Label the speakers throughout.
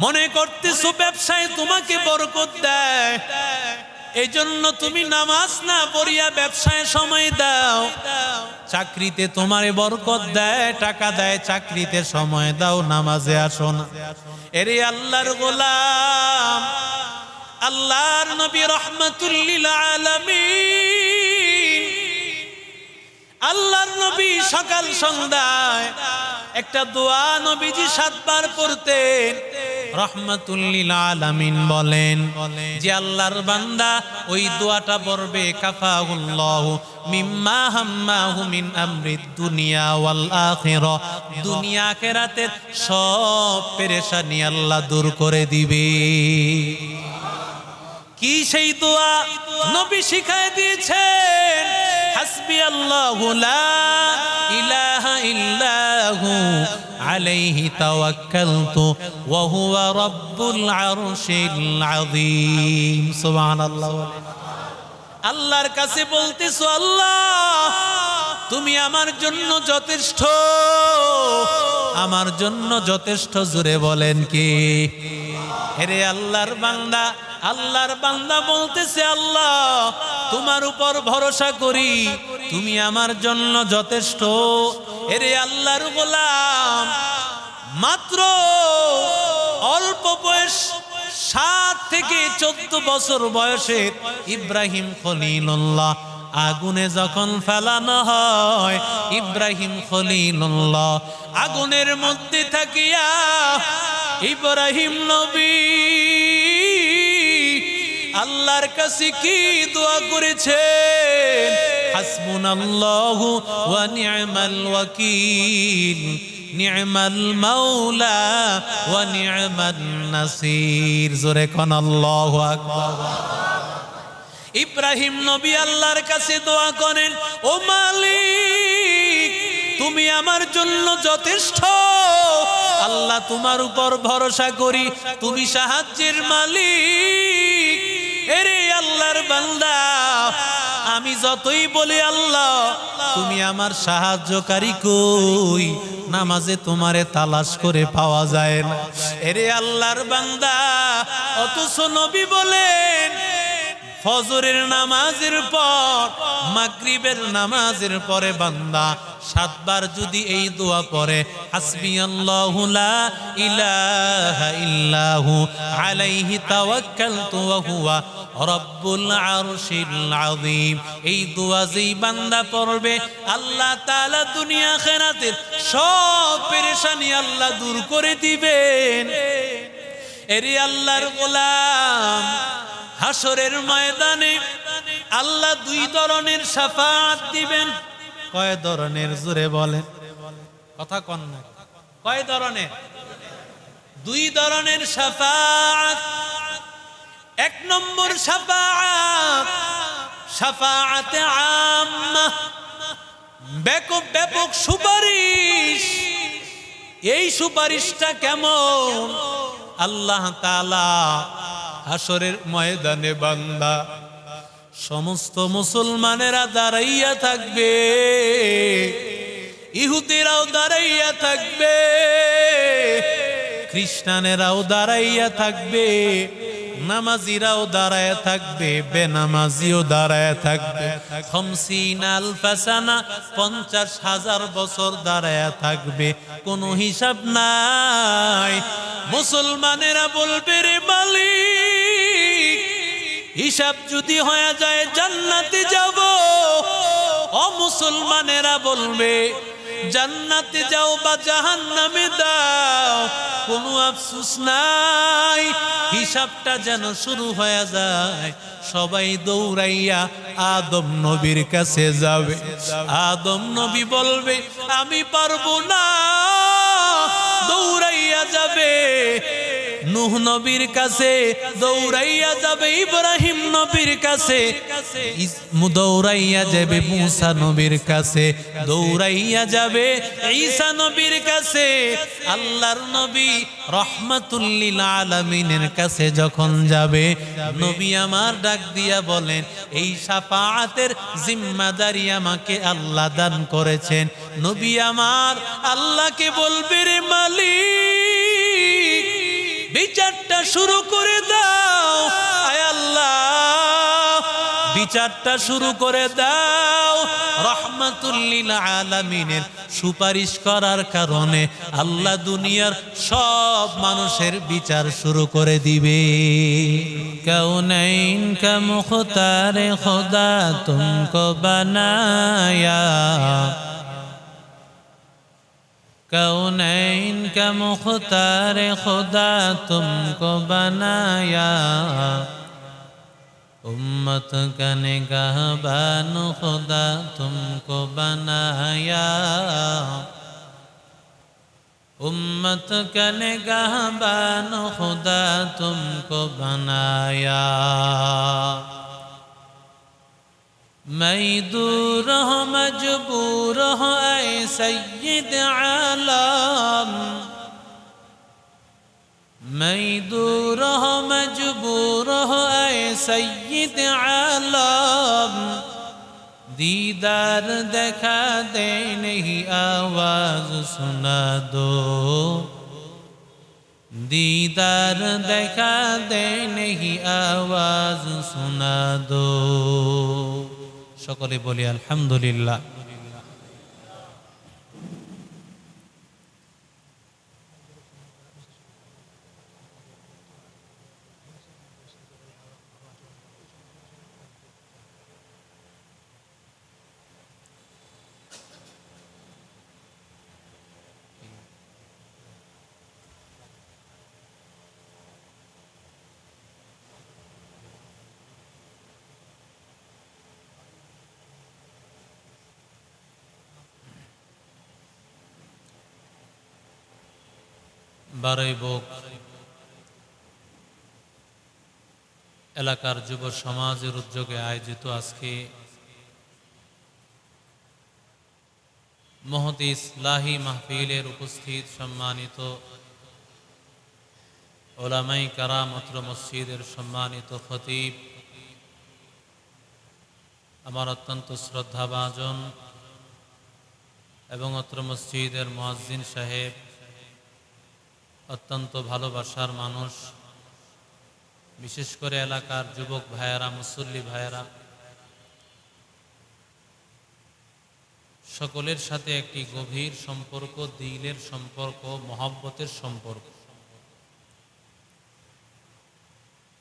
Speaker 1: মনে করতেছো ব্যবসায় তোমাকে বরকত দেয়, এই জন্য তুমি নামাজ না পড়িয়া ব্যবসায় সময় দাও। চাকরিতে তোমারে বরকত দেয়, টাকা দেয়, চাকরিতে সময় দাও, নামাজে আসো না। এরে আল্লাহর গোলাম, আল্লাহর নবী রাহমাতুল লিল আলামিন, আল্লাহর নবী সকাল সন্ধ্যায় একটা দোয়া নবীজি 7 বার পড়তেন। রাহমাতুল লিল আলামিন বলেন যে আল্লাহর বান্দা ওই দোয়াটা পড়বে, কাফাহুল্লাহু মিম্মা হাম্মাহু মিন আমরিদ দুনিয়া ওয়াল আখিরা, দুনিয়া আখিরাতের সব পেরেশানি আল্লাহ দূর করে দিবে। কি সেই দোয়া নবী শিখায় দিয়েছেন? হাসবি আল্লাহু লা ইলাহা ইল্লাহু আলাইহি তাওয়াক্কালতু ওয়া হুয়া রাব্বুল আরশিল আযীম। সুবহানাল্লাহ। আল্লাহর কাছে বলতেছো, আল্লাহ তুমি আমার জন্য যথেষ্ট, আমার জন্য যথেষ্ট। জোরে বলেন কি? হেরে আল্লাহর বান্দা, আল্লাহর বান্দা বলতেছে, আল্লাহ তোমার উপর ভরসা করি, তুমি আমার জন্য যথেষ্ট। এরে আল্লাহর গোলাম, মাত্র অল্প বয়স 7 থেকে 14 বছর বয়সের ইব্রাহিম খলিলুল্লাহ আগুনে যখন ফেলানো হয়, ইব্রাহিম খলিলুল্লাহ আগুনের মধ্যে থাকিয়া ইব্রাহিম নবী আল্লাহর কাছে কি দোয়া করেছেন? হাসবুনাল্লাহু ওয়া নি'মাল ওয়াকিল, নি'মাল মাওলা ওয়া নি'মান নাসির। জোরে কোন আল্লাহু আকবার। ইব্রাহিম নবী আল্লাহর কাছে দোয়া করেন, ও মালিক তুমি আমার জন্য যথেষ্ট, আল্লাহ তোমার উপর ভরসা করি, তুমি সাহায্যের মালিক। এরে আল্লাহর বান্দা, আমি যতই বলি আল্লাহ তুমি আমার সাহায্যকারী কই, নামাজে তোমারে তালাশ করে পাওয়া যায় না। এরে আল্লাহর বান্দা, অথচ নবী বলেন ফজরের নামাজের পর, মাগরিবের নামাজের পরে বান্দা 7 বার যদি এই দোয়া পড়ে, হাসবিয়াল্লাহু লা ইলাহা ইল্লাহু আলাইহি তাওয়াক্কালতু ওয়া হুয়া রব্বুল আরশিল আযীম, এই দোয়া যেই বান্দা পড়বে আল্লাহ তাআলা দুনিয়া আখিরাতের সব পেরেশানি আল্লাহ দূর করে দিবেন। এরে আল্লাহর গোলাম, হাসরের ময়দানে আল্লাহ 2 ধরনের শাফাআত দিবেন। কয় ধরনের? জোরে বলেন, কথা কন না। কয় ধরনের? 2 ধরনের শাফাআত। 1 নম্বর শাফাআত, শাফাআতে আম্মা, ব্যাপক সুপারিশ। এই সুপারিশটা কেমন? আল্লাহ তাআলা হাসরের ময়দানে বান্দা সমস্ত মুসলমানেরা দাঁড়াইয়া থাকবে, ইহুদিরাও দাঁড়াইয়া থাকবে, খ্রিস্টানেরাও দাঁড়াইয়া থাকবে, নামাজিরাও দাঁড়ায় থাকবে, বেনামাজিও দাঁড়ায় থাকবে। 50 আলফা সানা, 50,000 বছর দাঁড়ায় থাকবে, কোনো হিসাব নাই। মুসলমানেরা বলবে, রে মালিক হিসাব যদি হয়ে যায় জান্নাতে যাব। অমুসলমানেরা বলবে, জান্নাতে যাও বা জাহান্নামে দাও, কোনো আফসোস নাই, হিসাবটা যেন শুরু হয়ে যায়। সবাই দৌড়াইয়া আদম নবীর কাছে যাবে। আদম নবী বলবে, আমি পারবো না, দৌড়াইয়া যাবে। নূহ নবীর কাছে দৌড়াইয়া যাবে, ইব্রাহিম নবীর কাছে দৌড়াইয়া যাবে, মূসা নবীর কাছে দৌড়াইয়া যাবে, ঈসা নবীর কাছে। আল্লাহর নবী রাহমাতুল লিল আলামিনের কাছে যখন যাবে, নবী আমার ডাক দিয়া বলেন, এই শাফাআতের জিম্মাদারি আমাকে আল্লাহ দান করেছেন। নবী আমার আল্লাহকে বলবে, রে মালিক শুরু করে দাও, আয় আল্লাহ বিচারটা শুরু করে দাও। রহমাতুল লিল আলামিনের সুপারিশ করার কারণে আল্লাহ দুনিয়ার সব মানুষের বিচার শুরু করে দিবে। কৌনাইন কা মুখতারে খোদা তুমকো বানায়া, कौनैन का मुख्तार खुदा तुमको बनाया, उम्मत का निगाहबान खुदा तुमको बनाया, उम्मत का निगाहबान खुदा तुमको बनाया। मैं दूर हूँ मजबूर हूँ ऐ सय्यद आलम, मैं दूर हूँ मजबूर हूँ ऐ सय्यद आलम, दीदार देखा दे नहीं आवाज सुना दो, दीदार देखा दे नहीं आवाज सुना दो। সকলে বলি আলহামদুলিল্লাহ। বারাইবক এলাকার যুব সমাজের উদ্যোগে আয়োজিত আজকে মহতি ইসলাহি মাহফিলের উপস্থিত সম্মানিত ওলামাই কারাম, অত্র মসজিদের সম্মানিত খতিব, আমার অত্যন্ত শ্রদ্ধাভাজন এবং অত্র মসজিদের মুয়াজ্জিন সাহেব, অত্যন্ত ভালোবাসার মানুষ, বিশেষ করে এলাকার যুবক ভাইয়েরা, মুসল্লি ভাইয়েরা, সকলের সাথে একটি গভীর সম্পর্ক, দিলের সম্পর্ক, মহব্বতের সম্পর্ক।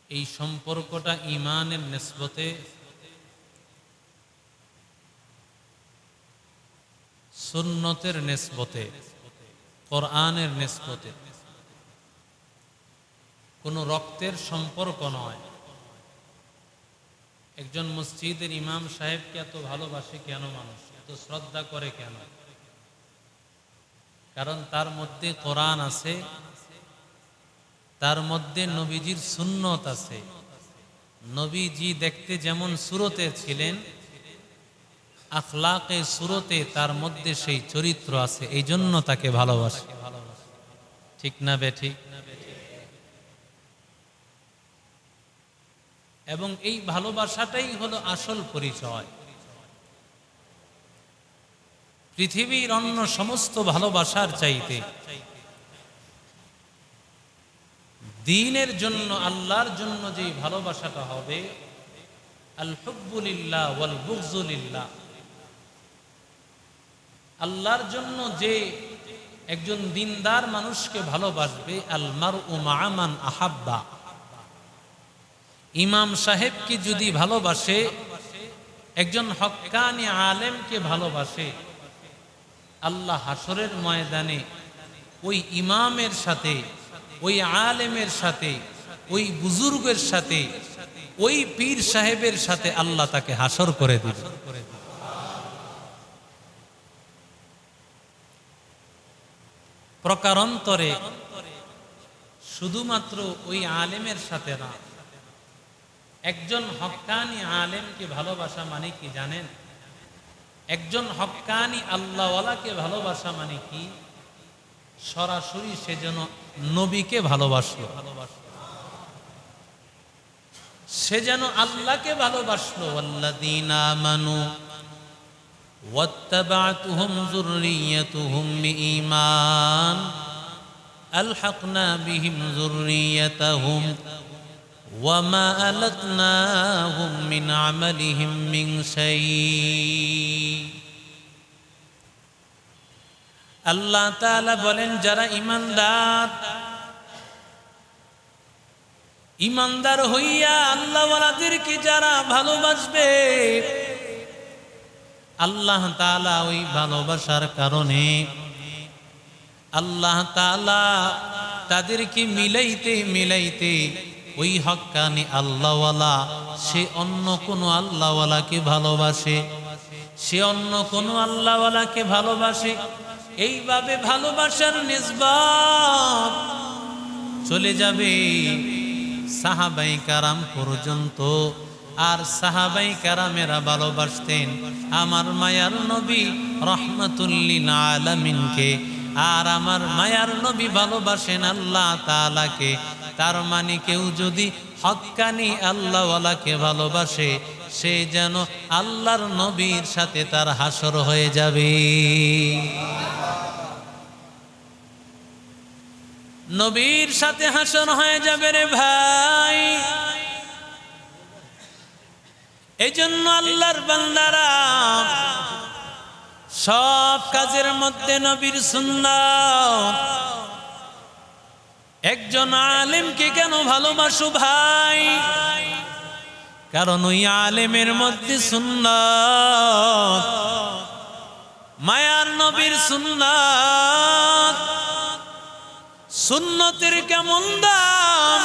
Speaker 1: এই সম্পর্কটা ঈমানের নিসবতে, সুন্নতের নিসবতে, কোরআনের নিসবতে, কোনো রক্তের সম্পর্ক নয়। একজন মসজিদের ইমাম সাহেবকে এত ভালোবাসে কেন মানুষ, এত শ্রদ্ধা করে কেন? কারণ তার মধ্যে কোরআন আছে, তার মধ্যে নবীজির সুন্নত আছে। নবীজি দেখতে যেমন সুরতে ছিলেন, আখলাকে সুরতে তার মধ্যে সেই চরিত্র আছে, এই জন্য তাকে ভালোবাসে। ঠিক না বেঠিক? এবং এই ভালোবাসাটাই হলো আসল পরিচয়। পৃথিবীর অন্য সমস্ত ভালোবাসার চাইতে দ্বীনের জন্য, আল্লাহর জন্য যে ভালোবাসাটা হবে, আল হুব্বু লিল্লাহ ওয়াল বুগযু লিল্লাহ, আল্লাহর জন্য যে একজন দিনদার মানুষকে ভালোবাসবে, আল মারউ মা'a মান আহাব্বা। ইমাম সাহেবকে যদি ভালোবাসে, একজন হক্কানি আলেমকে ভালোবাসে, আল্লাহ হাসরের ময়দানে ওই ইমামের সাথে, ওই আলেমের সাথে, ওই বুজুর্গের সাথে, ওই পীর সাহেবের সাথে আল্লাহ তাকে হাসর করে দিবে। প্রকারান্তরে শুধুমাত্র ওই আলেমের সাথে না, একজন হক্কানি আলেমকে ভালোবাসা মানে কি জানেন? একজন হক্কানি আল্লাহওয়ালাকে ভালোবাসা মানে কি? সরাসরি সে যেন নবীকে ভালোবাসলো, সে যেন আল্লাহকে ভালোবাসলো। ওয়াল্লাযীনা আমানু ওয়াত্তাবা'তুহুম যুররিয়্যাতুহুম বিঈমান আলহাকনা বিহিম যুররিয়াতাহুম ওয়া মা আলাতনাহুম মিন আমালিহিম মিন শাই। আল্লাহ তাআলা বলেন, যারা ইমানদার হইয়া আল্লাহওয়ালাদেরকে যারা ভালোবাসবে, আল্লাহ তাআলা ওই ভালোবাসার কারণে আল্লাহ তাআলা তাদেরকে মিলাইতে মিলাইতে ওই হক্কানি আল্লাহওয়ালা সে অন্য কোনো আল্লাহওয়ালাকে ভালোবাসে, সে অন্য কোনো আল্লাহওয়ালাকে ভালোবাসে। এইভাবে ভালোবাসার নিসবত চলে যাবে সাহাবায়ে কেরাম পর্যন্ত। আর সাহাবায়ে কেরামেরা ভালোবাসতেন আমার মায়ার নবী রাহমাতুল লিল আলামিনকে, আর আমার মায়ার নবী ভালোবাসেন আল্লাহ তাআলাকে। তার মানে কেউ যদি হক্কানি আল্লাহওয়ালাকে ভালোবাসে, সে যেন আল্লাহর নবীর সাথে তার হাসর হয়ে যাবে। নবীর সাথে হাসর হয়ে যাবে রে ভাই। এজন্য আল্লাহর বান্দারা সব কাজের মধ্যে নবীর সুন্নাত। একজন আলেমকে কেন ভালোবাসো ভাই? কারণ ওই আলেমের মধ্যে সুন্নাত, মায়ার নবীর সুন্নাত। সুন্নতের কেমন দাম,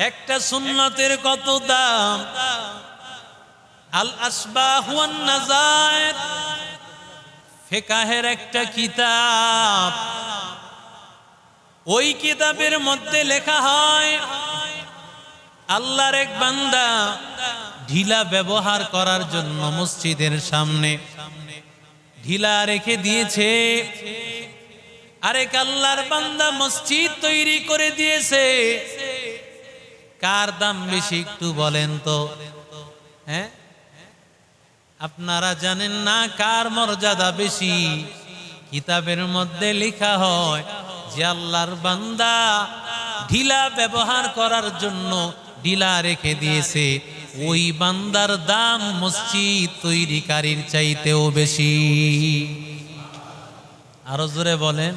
Speaker 1: একটা সুন্নতের কত দাম। আল আসবাহ ওয়ান নাযায়ের ফিকহের একটা কিতাব, ওই কিতাবের মধ্যে লেখা হয় আল্লাহর এক বান্দা ঢিলা ব্যবহার করার জন্য মসজিদের সামনে ঢিলা রেখে দিয়েছে। আরেক আল্লাহর বান্দা মসজিদ তৈরি করে দিয়েছে। কার দাম বেশি একটু বলেন তো? হ্যাঁ, আপনারা জানেন না কার মর্যাদা বেশি? কিতাবের মধ্যে লেখা হয় যে আল্লাহর বান্দা ঢিলা ব্যবহার করার জন্য ঢিলা রেখে দিয়েছে, ওই বান্দার দাম মসজিদ তৈরিকারীর চাইতেও বেশি। আরো জোরে বলেন।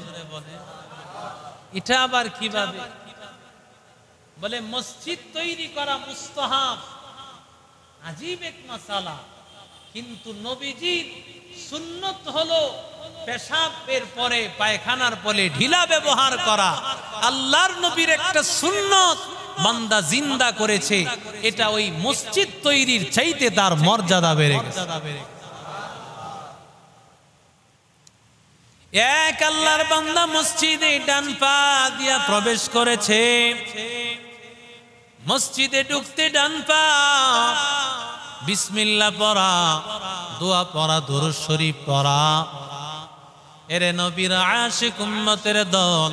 Speaker 1: এটা আবার কিভাবে? বলে মসজিদ তৈরি করা মুস্তাহাব, আজীব এক মাসালা। কিন্তু নবীজির সুন্নত হলো পেশাবের পরে পায়খানার পরে ঢিলা ব্যবহার করা। আল্লাহর নবীর একটা সুন্নত বান্দা জিন্দা করেছে, এটা ওই মসজিদ তৈরির চাইতে তার মর্যাদা বেড়ে গেছে। এক আল্লাহর বান্দা মসজিদে ডান পা দিয়া প্রবেশ করেছে। মসজিদে ঢুকতে ডান পা বিসমিল্লাহ পড়া, দোয়া পড়া, দুরূদ শরীফ পড়া। এরে নবীর আশিক উম্মতের দল,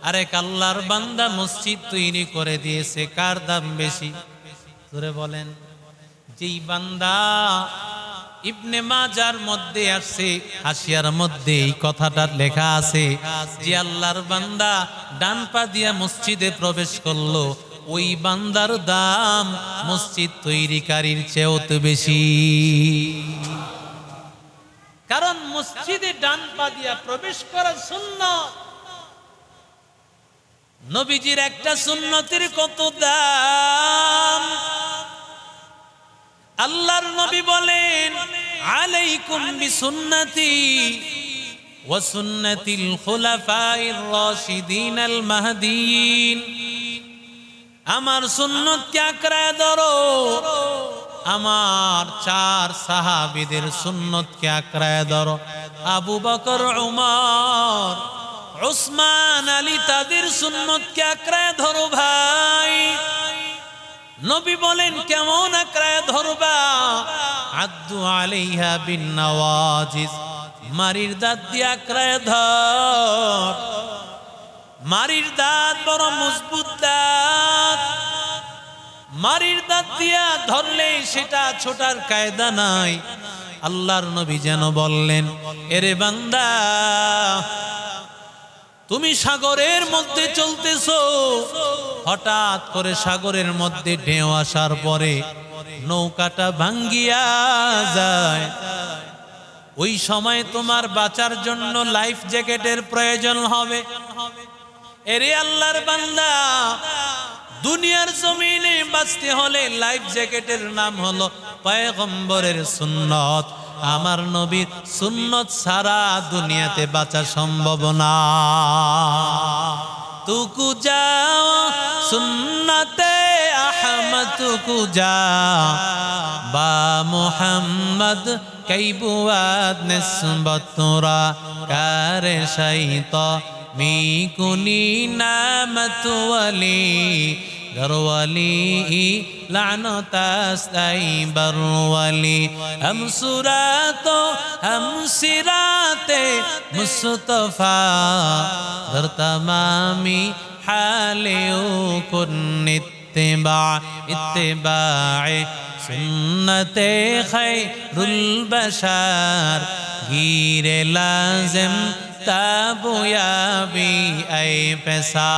Speaker 1: আরেক আল্লাহর বান্দা মসজিদ তৈরি করে দিয়েছে। কার দাম বেশি? জোরে বলেন। যেই বান্দা ইবনে মাজার মধ্যে আসছে, হাসিয়ার মধ্যে এই কথাটা লেখা আছে যে আল্লাহর বান্দা ডান পা দিয়া মসজিদে প্রবেশ করলো, ওই বান্দার দাম মসজিদ তৈরিকারীর চেয়েও তো বেশি। কারণ মসজিদে ডান পা দিয়া প্রবেশ করা সুন্নাত। নবীজির একটা সুন্নতের কত দাম। আল্লাহর নবী বলেন, আলাইকুম বিসুন্নতি ওয়া সুন্নাতিল খুলাফায়ে রাশিদিনাল মাহদিয়িন। আমার সুন্নতকে আঁকড়ে ধরো, আমার চার সাহাবীদের সুন্নতকে আঁকড়ে ধরো। আবু বকর, উমর, উসমান, আলী, তাদের সুন্নতকে আঁকড়ে ধরো ভাই। নবী বলেন কেমন আঁকড়ে ধরবা? আদ্দু আলাইহা বিন নওয়াজিজ, মারির দাঁত দিয়ে আঁকড়ে ধর। মারির দাঁত বড় মজবুত দাঁত, মারির দাঁত দিয়া ধরলে সেটা ছোটার কায়দা নাই। আল্লাহর নবী যেন বললেন, এরে বান্দা তুমি সাগরের মধ্যে চলতেছো, হঠাৎ করে সাগরের মধ্যে ঢেউ আসার পরে নৌকাটা ভাঙ্গিয়া যায়। ওই সময় তোমার বাঁচার জন্য লাইফ জ্যাকেটের প্রয়োজন হবে। এরে আল্লাহর বান্দা, দুনিয়ার জমিনে বাঁচতে হলে লাইফ জ্যাকেটের নাম হলো পয়গম্বরের সুন্নত। আমার নবীর সুন্নত ছাড়া দুনিয়াতে বাঁচা সম্ভব না। তুকু যাও সুন্নতে আহমদ, তুকু যা বা মুহাম্মদ কাইবুয়াদ নিসবতুরা কারে শাইত মিকুনি নামত ওয়ালি গরওয়ালি লানতাস্তাই বরওয়ালি হম সুরাতো হম সিরাতে মুস্তফা দর তমামি হালেও কুন ইত্তিবা ইত্তিবায়ে সুন্নতে খায়রুল বাশার গিরে লাজিম তাবুয়াবি আই পেশা।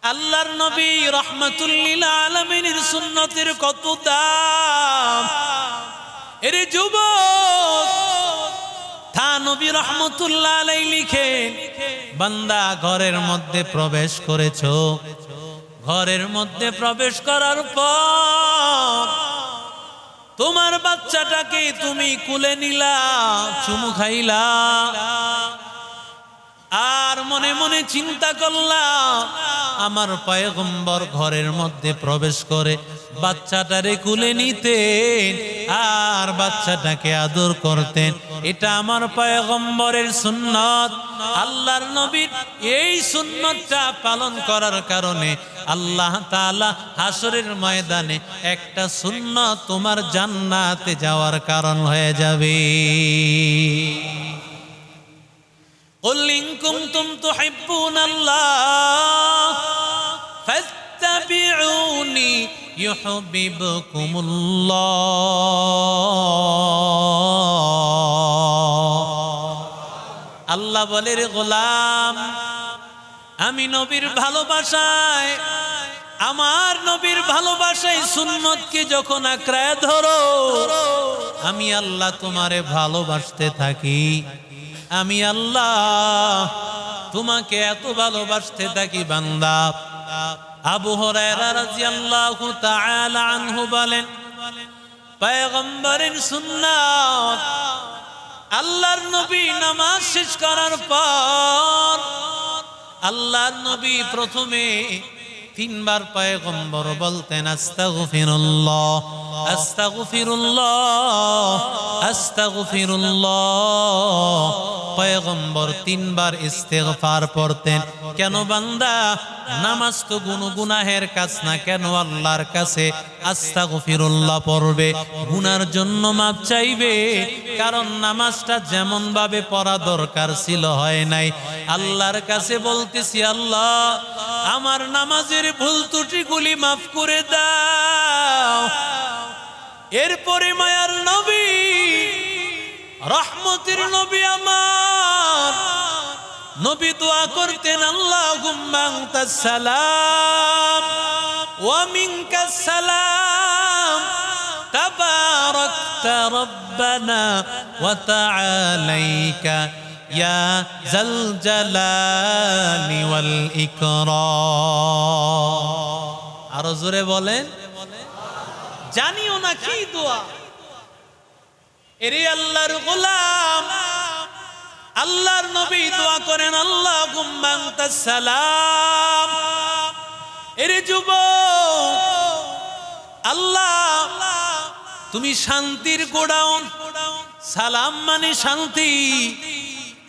Speaker 1: আল্লাহর নবী রাহমাতুল লিল আলামিনের সুন্নতের কত দাম! এরে যুবক, থা নবী রাহমাতুল্লাহ আলাইহি লিখেন, বান্দা ঘরের মধ্যে প্রবেশ করেছো, ঘরের মধ্যে প্রবেশ করার পর তোমার বাচ্চাটাকে তুমি কুলে নিলা, চুমু খাইলা, আর মনে মনে চিন্তা করলা আমার পয়গম্বর ঘরের মধ্যে প্রবেশ করে বাচ্চাটারে কুলে নিতেন আর বাচ্চাটাকে আদর করতেন। এটা আমার পয়গম্বরের সুন্নত। আল্লাহর নবীর এই সুন্নতটা পালন করার কারণে আল্লাহ তাআলা হাসরের ময়দানে একটা সুন্নত তোমার জান্নাতে যাওয়ার কারণ হয়ে যাবে। قل إن كنتم تحبون الله فاتبعوني يحببكم الله। আল্লাহ বলে, রে গোলাম, আমি নবীর ভালোবাসায়, আমার নবীর ভালোবাসায় সুন্নতকে যখন আঁকড়ায় ধরো, আমি আল্লাহ তোমারে ভালোবাসতে থাকি। আমি আল্লাহ তোমাকে এত ভালোবাসতে থাকি বান্দা। আবু হুরায়রা রাদিয়াল্লাহু তাআলা আনহু বলেন, পয়গম্বরের সুন্নাত, আল্লাহর নবী নামাজ শেষ করার পর আল্লাহর নবী প্রথমে তিনবার পয়গম্বর বলতেন আস্তাগফিরুল্লাহ আস্তাগফিরুল্লাহ আস্তাগফিরুল্লাহ। পয়গম্বর তিনবার ইস্তেগফার পড়তেন। কেন বান্দা? নামাজ তো গুনাহের কাজ না, কেন আল্লাহর কাছে আস্তাগফিরুল্লাহ পড়বে? গুনার জন্য মাপ চাইবে, কারণ নামাজটা যেমন ভাবে পড়া দরকার ছিল হয় নাই। আল্লাহর কাছে বলতেছি, আল্লাহ আমার নামাজের ভুল ত্রুটিগুলি মাফ করে দাও। এরপরে মায়ার নবী, রহমতের নবী আমার নবী দোয়া করতেন, আল্লাহুম্মা আনতাস সালাম ওয়া মিনকাস সালাম তাবারাকতা রব্বানা ওয়া তাআলাইকা ইয়া যাল জালালি ওয়াল ইকরাম। আরো জোরে বলেন, জানিও না কি দোয়া। এরে আল্লাহর গোলাম, আল্লাহর নবী দোয়া করেন, আল্লাহুম্মা আনতাস সালাম। এরে যুবক, আল্লাহ তুমি শান্তির গোডাউন, সালাম মানে শান্তি।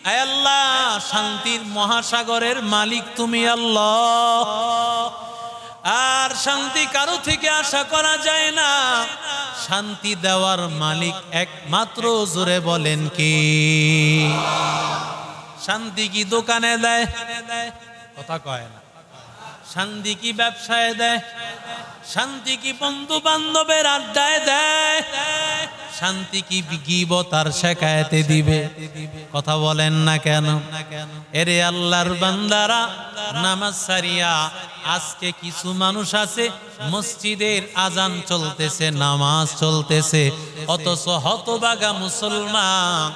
Speaker 1: আয় আল্লাহ, শান্তির মহাসাগরের মালিক তুমি আল্লাহ, আর শান্তি কারো থেকে আশা করা যায় না। শান্তি দেওয়ার মালিক একমাত্র। জোরে বলেন কি? শান্তি কি দোকানে দেয়? কথা কয় না। শান্তি কি ব্যবসায় দেয়? শান্তি কি বন্ধু বান্ধবের আড্ডায় দেয়? শান্তি কি গীবত আর শিকায়েতে দিবে? কথা বলেন না কেন? এরে আল্লাহর বান্দারা, নামাজ সারিয়া আজকে কিছু মানুষ আছে মসজিদের আজান চলতেছে, নামাজ চলতেছে, অথচ হতভাগা মুসলমান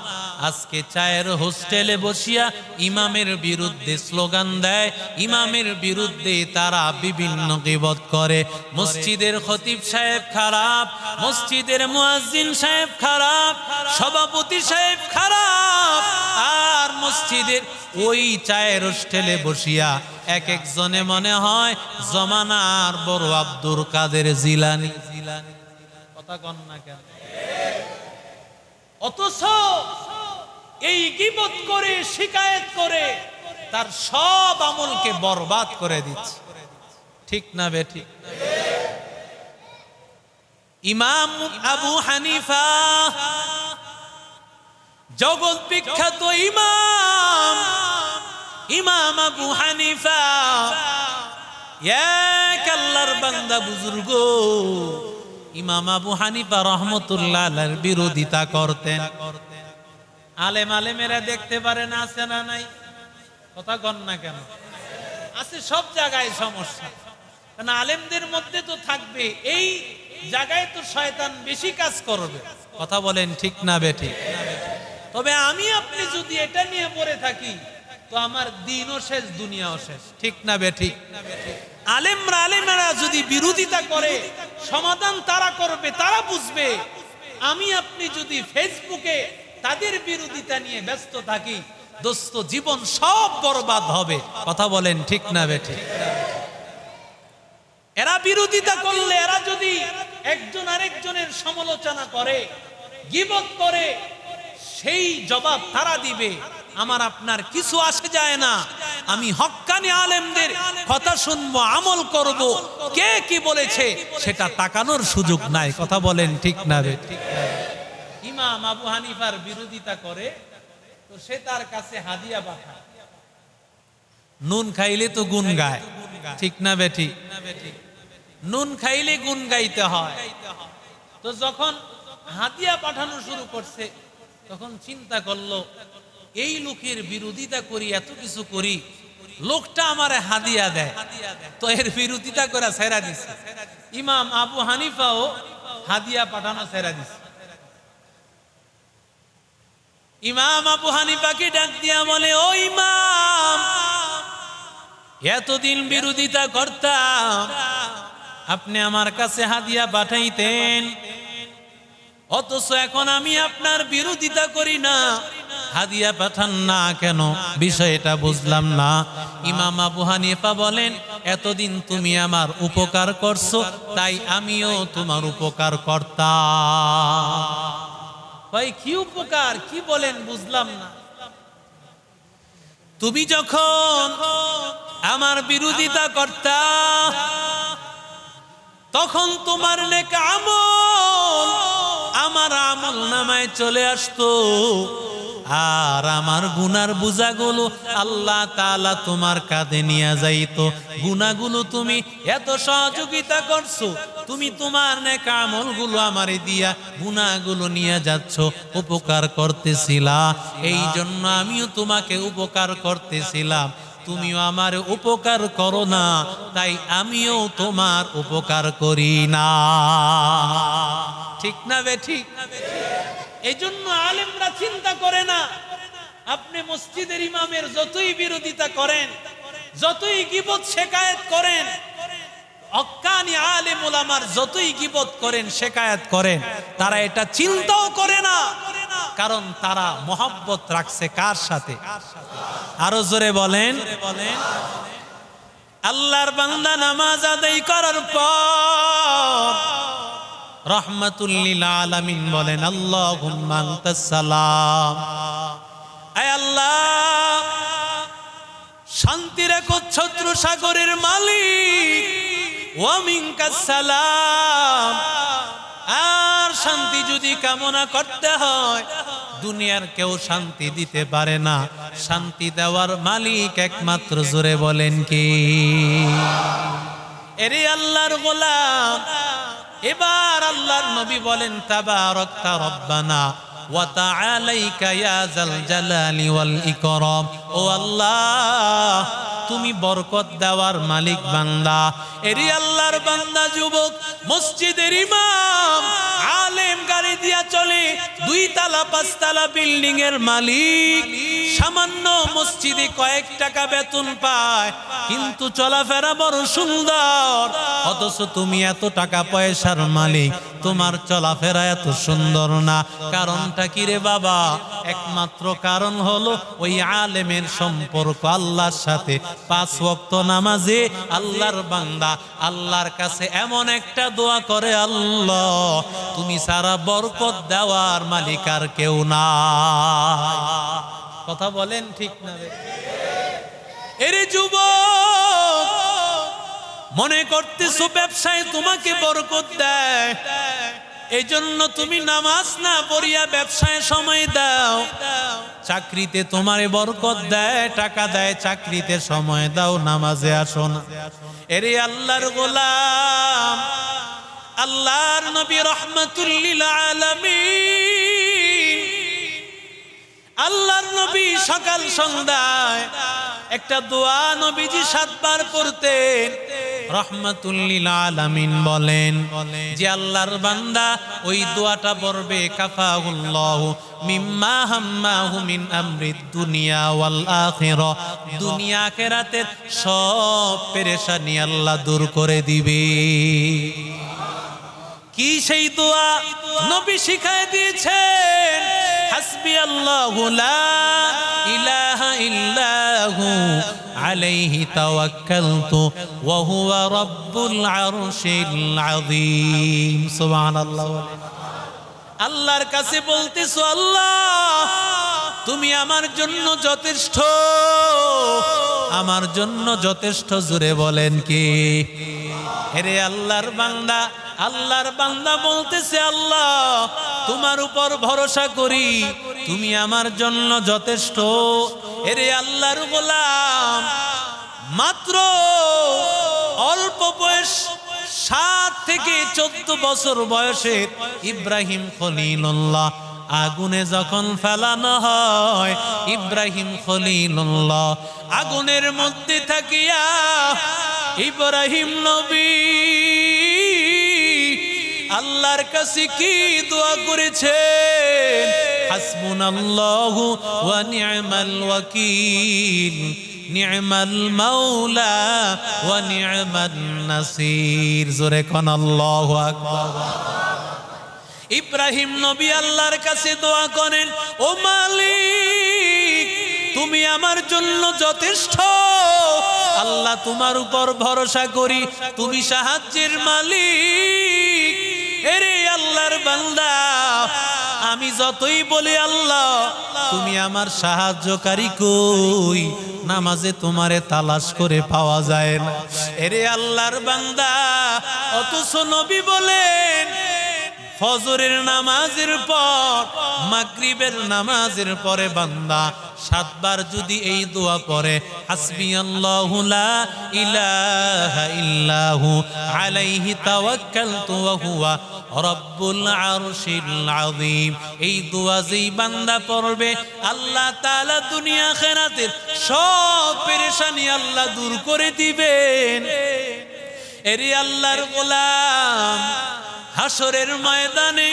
Speaker 1: আজকে চায়ের হোস্টেলে বসিয়া ইমামের বিরুদ্ধে স্লোগান দেয়, ইমামের বিরুদ্ধে তারা বিভিন্ন গীবত করে। মসজিদের খতিব সাহেব খারাপ, মসজিদের মুয়াজ্জিন সাহেব খারাপ, সভাপতি সাহেব খারাপ, আর মসজিদের ওই চায়ের হোস্টেলে বসিয়া এক একজনে মনে হয় জমানার বড় আব্দুল কাদের জিলানী। কথা কন না কেন? অথচ এই গীবত করে, শিকায়েত করে তার সব আমলকে বরবাদ করে দিচ্ছে। ঠিক না বেঠিক? ইমাম আবু হানিফা, জগৎ বিখ্যাত ইমাম, ইমাম আবু হানিফা এক আল্লাহর বান্দা বুজুর্গ। ইমাম আবু হানিফা রহমতুল্লাহ আলাইহির বিরোধিতা করতেন। আলেম আলেমেরা দেখতে পারেন, আছে না নাই? কথা কন না কেন? আছে, সব জায়গায় সমস্যা। কারণ আলেমদের মধ্যে তো থাকবে, এই জায়গায় তো শয়তান বেশি কাজ করবে। কথা বলেন ঠিক না বেঠিক? তবে আমি আপনি যদি এটা নিয়ে পড়ে থাকি তো আমার দিনও শেষ, দুনিয়াও শেষ। ঠিক না বেঠিক? আলেমেরা যদি বিরোধিতা করে, সমাধান তারা করবে, তারা বুঝবে। আমি আপনি যদি ফেসবুকে তাদের বিরোধিতা নিয়ে ব্যস্ত থাকি, দোস্ত জীবন সব বরবাদ হবে। কথা বলেন ঠিক না বেঠিক? এরা বিরোধিতা করলে, এরা যদি একজন আরেকজনের সমালোচনা করে, গীবত করে, সেই জবাব তারা দিবে। আমার আপনার কিছু আসে যায় না। আমি হক্কানি আলেমদের কথা শুনবো, আমল করব, কে কি বলেছে সেটা তাকানোর সুযোগ নাই। কথা বলেন ঠিক না বেঠিক? ইমাম আবু হানিফার বিরোধিতা করে তো সে তার কাছে হাদিয়া পাঠায়। নুন খাইলে তো গুণ গায়। ঠিক না বেঠিক? নুন খাইলে গুণ গাইতে হয়। তো যখন হাদিয়া পাঠানো শুরু করছে, তখন চিন্তা করলো এই লোকের বিরোধিতা করি, এত কিছু করি, লোকটা আমারে হাদিয়া দেয়, তো এর বিরোধিতা করে ছেড়া দিছে। ইমাম আবু হানিফাও হাদিয়া পাঠানো ছেড়া দিছে। ইমাম আবু হানিফাকে ডাক দিয়া বলে, ও ইমাম, এতদিন বিরোধিতা করতাম, আপনি আমার কাছে হাদিয়া পাঠাইতেন, অথচ এখন আমি আপনার বিরোধিতা করি না, হাদিয়া পাঠান না কেন? বিষয়টা বুঝলাম না। ইমাম আবু হানিফা বলেন, এতদিন তুমি আমার উপকার করছো, তাই আমিও তোমার উপকার করতাম। ভাই কি উপকার, কি বলেন বুঝলাম না। তুমি যখন আমার বিরোধিতা করতা, তখন তোমার নেক আমল আমার আমল নামায় চলে আসতো, আর আমার গুনার বোঝাগুলো আল্লাহ তাআলা তোমার কাঁধে নিয়ে যাইতো। গুনাহগুলো তুমি এত সহযোগিতা করছো, তুমি তোমার নেক আমলগুলো আমারে দিয়া গুনাহগুলো নিয়ে যাচ্ছ, উপকার করতেছিলা। এই জন্য আমিও তোমাকে উপকার করতেছিলাম, তুমিও আমার উপকার করো না, তাই আমিও তোমার উপকার করি না। ঠিক না বেঠিক? এই জন্য আলেমরা চিন্তা করে না, আপনি মসজিদের ইমামের যতই বিরোধিতা করেন, যতই গীবত শিকায়েত করেন, হক্কানি আলেম ওলামার যতই গীবত করেন, শিকায়েত করেন, তারা এটা চিন্তাও করে না। কারণ তারা মহব্বত রাখছে কার সাথে? আরো জোরে বলেন। আল্লাহর বান্দা নামাজ আদায় করার পর রাহমাতুল লিল আলামিন বলেন, আল্লাহুম্মা আনতাস সালাম, আয় আল্লাহ, শান্তির একচ্ছত্র সাগরের মালিক, ওয়া মিনকাস সালাম। আর শান্তি যদি কামনা করতে হয়, দুনিয়ার কেউ শান্তি দিতে পারে না, শান্তি দেওয়ার মালিক একমাত্র। জোরে বলেন কি? এরে আল্লাহর গোলাম, এবার আল্লাহর নবী বলেন তাবারাকতা রব্বানা ওয়া তাআলাইকা ইয়া যাল জালালি ওয়াল ইকরাম। ও আল্লাহ, তুমি বরকত দেওয়ার মালিক বান্দা। এরি আল্লাহর বান্দা যুবক, মসজিদের ইমাম, আলেম, গাড়ি দিয়া চলে, 2 তলা 5 তলা বিল্ডিং এর মালিক, সামান্য মসজিদে কয়েক টাকা বেতন পায়, কিন্তু চলাফেরা বড় সুন্দর। অথচ তুমি এত টাকা পয়সার মালিক, তোমার চলাফেরা এত সুন্দর না। কারণটা কি রে বাবা? একমাত্র কারণ হলো ওই আলেমের সম্পর্ক আল্লাহর সাথে। 5 ওয়াক্ত নামাজে আল্লাহর বান্দা আল্লাহর কাছে এমন একটা দোয়া করে, আল্লাহ তুমি সারা বরকত দেওয়ার মালিক আর কেউ না। কথা বলেন ঠিক না রে? এরে যুবক, মনে করতেছো ব্যবসায় তোমাকে বরকত দেয়, এই জন্য তুমি নামাজ না পড়িয়া ব্যবসায় সময় দাও। চাকরিতে তোমারে বরকত দেয়, টাকা দেয়, চাকরিতে সময় দাও, নামাজে আসো না। এরে আল্লাহর গোলাম, আল্লাহর নবী রাহমাতুল লিল আলামিন, আল্লাহর নবী সকাল সন্ধ্যায় একটা দোয়া নবীজি 7 বার পড়তেন। রাহমাতুল লিল আলামিন বলেন যে আল্লাহর বান্দা ওই দোয়াটা পড়বে, কাফাহুল্লাহু মিম্মা হাম্মাহু মিন আমরিদ দুনিয়া ওয়াল আখিরা, দুনিয়া আখিরাতের সব পেরেশানি আল্লাহ দূর করে দিবে। কি সেই দোয়া? নবী শিখায় দিয়েছেন, হাসবি আল্লাহু লা ইলাহা ইল্লাহু আলাইহি তাওয়াক্কালতু ওয়া হুয়া রাব্বুল আরশিল আযীম। সুবহানাল্লাহ। আল্লাহর কাছে বলতেছো, আল্লাহ তুমি আমার জন্য যথেষ্ট, আমার জন্য যথেষ্ট। জোরে বলেন কি? হেরে আল্লাহর বান্দা, আল্লাহর বান্দা বলতেছে, আল্লাহ তোমার উপর ভরসা করি, তুমি আমার জন্য যথেষ্ট। এরে আল্লাহর গোলাম, মাত্র অল্প বয়স 7 থেকে 14 বছর বয়সের ইব্রাহিম খলিলুল্লাহ আগুনে যখন ফেলানো হয়, ইব্রাহিম খলিলুল্লাহ আগুনের মধ্যে থাকিয়া ইব্রাহিম নবী আল্লাহর কাছে কি দোয়া করেছেন? হাসবুনাল্লাহু ওয়া নি'মাল ওয়াকিল, নি'মাল মাওলা ওয়া নি'মান নাসির। জোরে কোন আল্লাহু আকবার। ইব্রাহিম নবী আল্লাহর কাছে দোয়া করেন, ও মালিক তুমি আমার জন্য যথেষ্ট। আল্লাহ তোমার উপর ভরসা করি, তুমি সাহায্যের মালিক। এরে আল্লাহর বান্দা, আমি যতই বলি আল্লাহ তুমি আমার সাহায্যকারী কই, নামাজে তোমারে তালাশ করে পাওয়া যায় না। এরে আল্লাহর বান্দা, অথচ নবী বলেন ফজরের নামাজের পর, মাগরিবের নামাজের পরে বান্দা 7 বার যদি এই দোয়া পড়ে, হাসবিয়াল্লাহু লা ইলাহা ইল্লাহু আলাইহি তাওয়াক্কালতু ওয়া হুয়া রাব্বুল আরশিল আযীম, এই দোয়া যেই বান্দা পড়বে, আল্লাহ তাআলা দুনিয়া আখিরাতের সব পেরেশানি আল্লাহ দূর করে দিবেন। এরে আল্লাহর গোলাম, হাসরের ময়দানে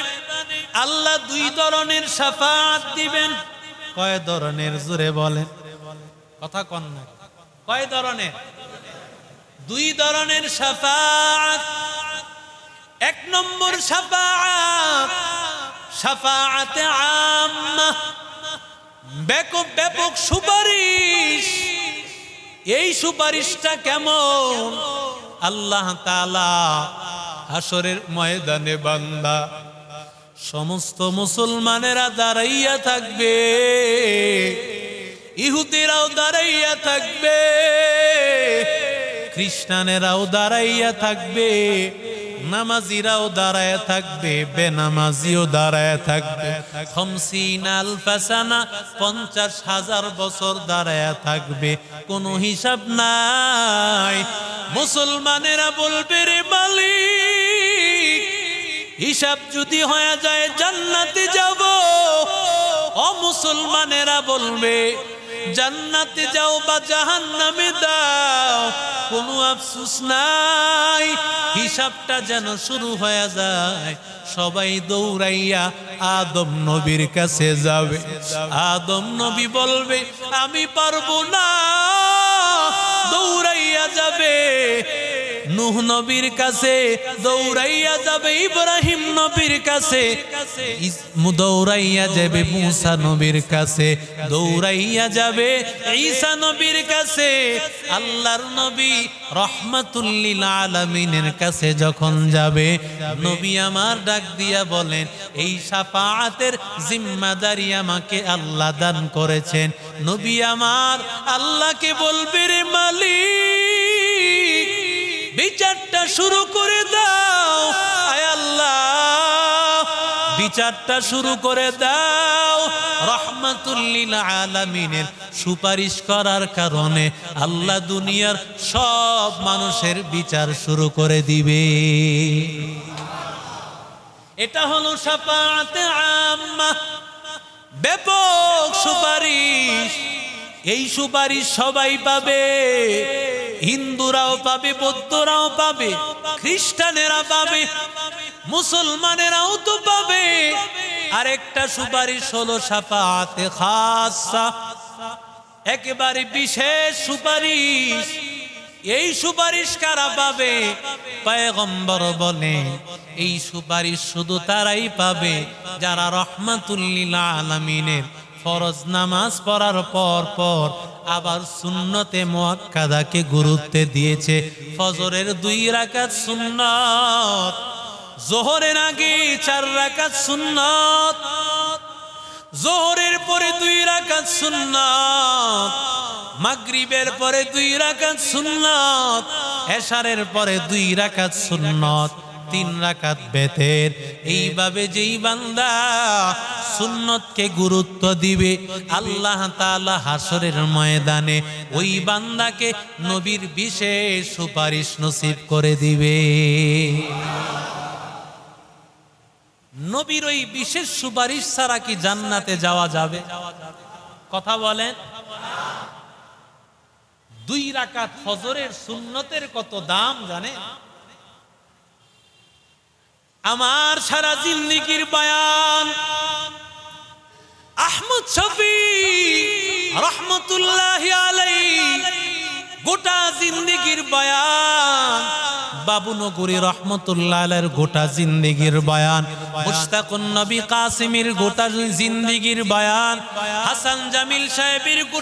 Speaker 1: আল্লাহ 2 ধরনের শাফাআত দিবেন। কয় ধরনের? জোরে বলেন, কথা কন না। কয় ধরনের? 2 ধরনের শাফাআত। 1 নম্বর শাফাআত, শাফাআতে আম্মা, ব্যাপক সুপারিশ। এই সুপারিশটা কেমন? আল্লাহ তাআলা হাসরের ময়দানে বান্দা সমস্ত মুসলমানেরা দাঁড়াইয়া থাকবে, ইহুদিরাও দাঁড়াইয়া থাকবে, খ্রিস্টানেরাও দাঁড়াইয়া থাকবে, নামাজিরাও দাঁড়ায় থাকবে, বেনামাজিও দাঁড়ায় থাকবে। 50 আলফা সানা, 50,000 বছর দাঁড়ায় থাকবে, কোনো হিসাব নাই। মুসলমানেরা বলবে, রে মালিক হিসাব যদি হয়ে যায় জান্নাতে যাব। ও মুসলমানেরা বলবে জান্নাতে যাও বা জাহান্নামে দাও, কোনো আফসোস নাই। হিসাবটা যেন শুরু হয়ে যায়, সবাই দৌড়াইয়া আদম নবীর কাছে যাবে। আদম নবী বলবে আমি পারবো না, দৌড়াইয়া যাবে নূহ নবীর কাছে, দৌড়াইয়া যাবে ইব্রাহিম নবীর কাছে, দৌড়াইয়া যাবে মূসা নবীর কাছে, দৌড়াইয়া যাবে ঈসা নবীর কাছে। আল্লাহর নবী রহমাতুল লিল আলামিনের কাছে যখন যাবে, নবী আমার ডাক দিয়া বলেন এই শাফাআতের জিম্মাদারি আমাকে আল্লাহ দান করেছেন। নবী আমার আল্লাহকে বলবে রে মালিক, বিচারটা শুরু করে দাও। আয় আল্লাহ, বিচারটা শুরু করে দাও। রহমাতুল লিল আলামিনের সুপারিশ করার কারণে আল্লাহ দুনিয়ার সব মানুষের বিচার শুরু করে দিবে। এটা হলো শাফাআতে আম্মা, ব্যাপক সুপারিশ। এই সুপারিশ সবাই পাবে, হিন্দুরাও পাবে, বৌদ্ধরাও পাবে, খ্রিস্টানেরা পাবে, মুসলমানেরাও তো পাবে। আরেকটা সুপারিশ হলো শাফাআতে খাসা, একেবারে বিশেষ সুপারিশ। এই সুপারিশ কারা পাবে? পয়গম্বর বলে এই সুপারিশ শুধু তারাই পাবে যারা রহমাতুল লিল আলামিনের ফরজ নামাজ পড়ার পর আবার সুন্নতে মুআক্কাদাকে গুরুত্ব দিয়েছে। ফজরের 2 রাকাত সুন্নাত, যোহরের আগে 4 রাকাত সুন্নাত, যোহরের পরে 2 রাকাত সুন্নাত, মাগরিবের পরে 2 রাকাত সুন্নাত, এশারের পরে 2 রাকাত সুন্নাত, 3 রাকাত বেতের। এইভাবে যেই বান্দা সুন্নতকে গুরুত্ব দিবে, আল্লাহ তাআলা হাসরের ময়দানে ওই বান্দাকে নবীর বিশেষ সুপারিশ নসিব করে দিবে। নবীর ওই বিশেষ সুপারিশ ছাড়া কি জান্নাতে যাওয়া যাবে? কথা বলেন। 2 রাকাত ফজরের সুন্নতের কত দাম জানে? আমার সারা জিন্দেগীর বয়ান আহমদ শফী রহমতুল্লাহি আলাইহি, গোটা জিন্দেগীর বয়ান, বাবুনগরী রহমতুল্লাহ আলাইহির গোটা জিন্দেগীর বয়ান, মুশতাকুন নবী কাসিমের গোটা জিন্দেগীর বয়ান, হাসান জামিল সাহেবের গোটা